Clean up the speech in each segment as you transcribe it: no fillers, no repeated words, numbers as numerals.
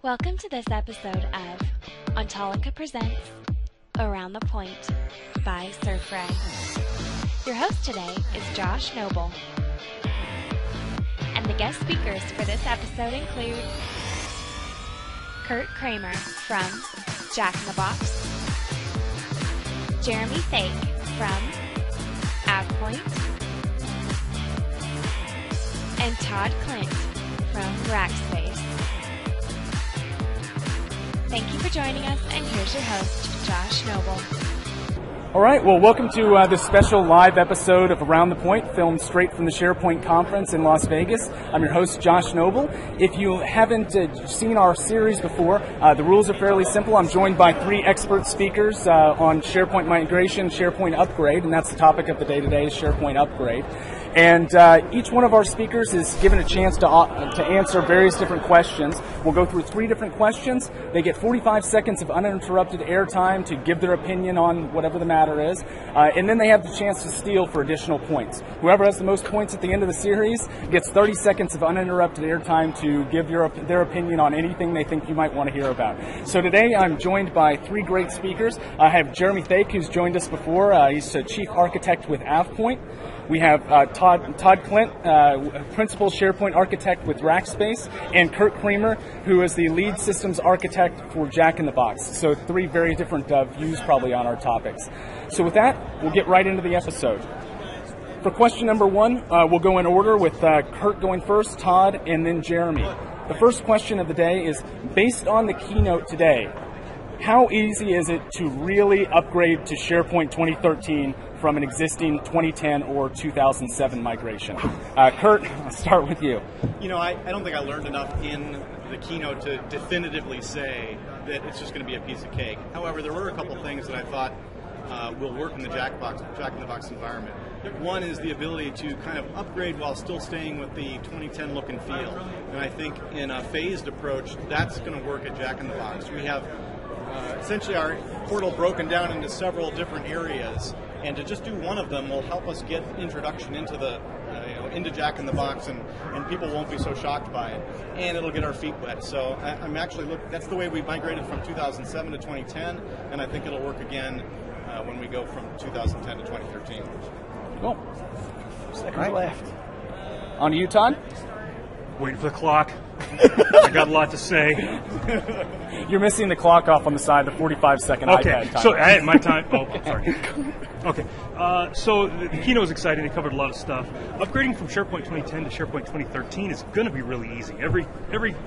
Welcome to this episode of Ontolica Presents Around the Point by Surfray. Your host today is Josh Noble. And the guest speakers for this episode include Kurt Kramer from Jack in the Box, Jeremy Fake from AvPoint, and Todd Clint from Rackspace. Thank you for joining us, and here's your host, Josh Noble. All right, well, welcome to this special live episode of Around the Point, filmed straight from the SharePoint conference in Las Vegas. I'm your host, Josh Noble. If you haven't seen our series before, the rules are fairly simple. I'm joined by three expert speakers on SharePoint migration, SharePoint upgrade, and that's the topic of the day today, is SharePoint upgrade. And each one of our speakers is given a chance to answer various different questions. We'll go through three different questions. They get 45 seconds of uninterrupted airtime to give their opinion on whatever the matter is. And then they have the chance to steal for additional points. Whoever has the most points at the end of the series gets 30 seconds of uninterrupted airtime to give their opinion on anything they think you might want to hear about. So today I'm joined by three great speakers. I have Jeremy Fake, who's joined us before. He's a chief architect with AvPoint. We have Todd Clint, principal SharePoint architect with Rackspace, and Kurt Kramer, who is the lead systems architect for Jack in the Box. So three very different views probably on our topics. So with that, we'll get right into the episode. For question number one, we'll go in order with Kurt going first, Todd, and then Jeremy. The first question of the day is, based on the keynote today, how easy is it to really upgrade to SharePoint 2013 from an existing 2010 or 2007 migration? Kurt, I'll start with you. You know, I don't think I learned enough in the keynote to definitively say that it's just going to be a piece of cake. However, there were a couple things that I thought will work in the Jack in the Box environment. One is the ability to kind of upgrade while still staying with the 2010 look and feel. And I think in a phased approach, that's going to work at Jack in the Box. We have essentially our portal broken down into several different areas, and to just do one of them will help us get introduction into the into Jack in the Box, and people won't be so shocked by it, and it'll get our feet wet. So I'm actually that's the way we migrated from 2007 to 2010, and I think it'll work again when we go from 2010 to 2013. Cool. Seconds left. On to you, Todd. Waiting for the clock. I got a lot to say. You're missing the clock off on the side, the 45-second iPad time. So I had my time. Oh, sorry. Okay. So the keynote was exciting. They covered a lot of stuff. Upgrading from SharePoint 2010 to SharePoint 2013 is going to be really easy. Every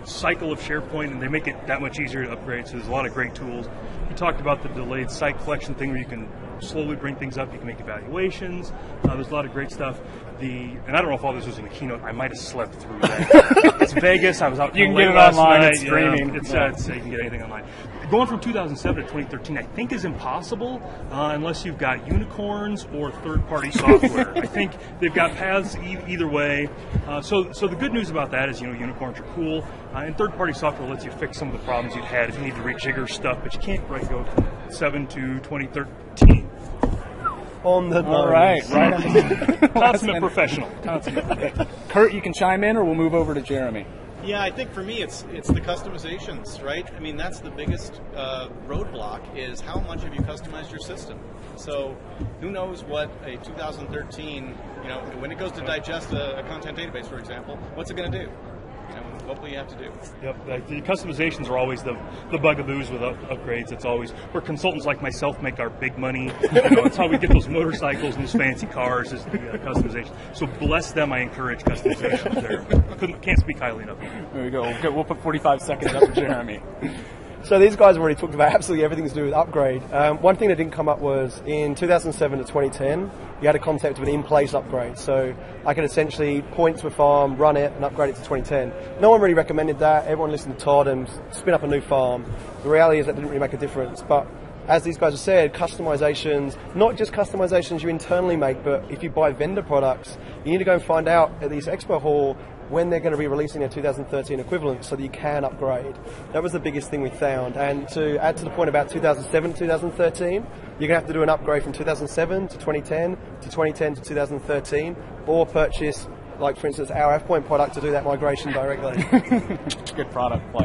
cycle of SharePoint, and they make it that much easier to upgrade, so there's a lot of great tools. We talked about the delayed site collection thing where you can slowly bring things up. You can make evaluations. There's a lot of great stuff. And I don't know if all this was in the keynote. I might have slept through that. It's Vegas. I was out. You can late get it last online. night. It's streaming. You can get anything online. Going from 2007 to 2013, I think, is impossible unless you've got unicorns or third-party software. I think they've got paths either way. So the good news about that is, unicorns are cool, and third-party software lets you fix some of the problems you've had if you need to rejigger stuff, but you can't go from 7 to 2013. On the All right. Consummate professional. Kurt, you can chime in, or we'll move over to Jeremy. Yeah, I think for me it's the customizations, right? I mean, that's the biggest roadblock, is how much have you customized your system? So who knows what a 2013, when it goes to digest a content database, for example, what's it going to do? What will you have to do? Yep, the customizations are always the bugaboos with upgrades. It's always where consultants like myself make our big money. It's how we get those motorcycles and those fancy cars is the customization. So bless them, I encourage customizations there. Can't speak highly enough. There we go. We'll put 45 seconds up to Jeremy. So these guys have already talked about absolutely everything to do with upgrade. One thing that didn't come up was in 2007 to 2010, you had a concept of an in-place upgrade. So I could essentially point to a farm, run it, and upgrade it to 2010. No one really recommended that. Everyone listened to Todd and spin up a new farm. The reality is that didn't really make a difference. But as these guys have said, customizations, not just customizations you internally make, but if you buy vendor products, you need to go and find out at these Expo Hall when they're going to be releasing their 2013 equivalent so that you can upgrade. That was the biggest thing we found. And to add to the point about 2007 to 2013, you're going to have to do an upgrade from 2007 to 2010 to 2010 to 2013, or purchase, like for instance, our AvPoint product to do that migration directly. Good product play.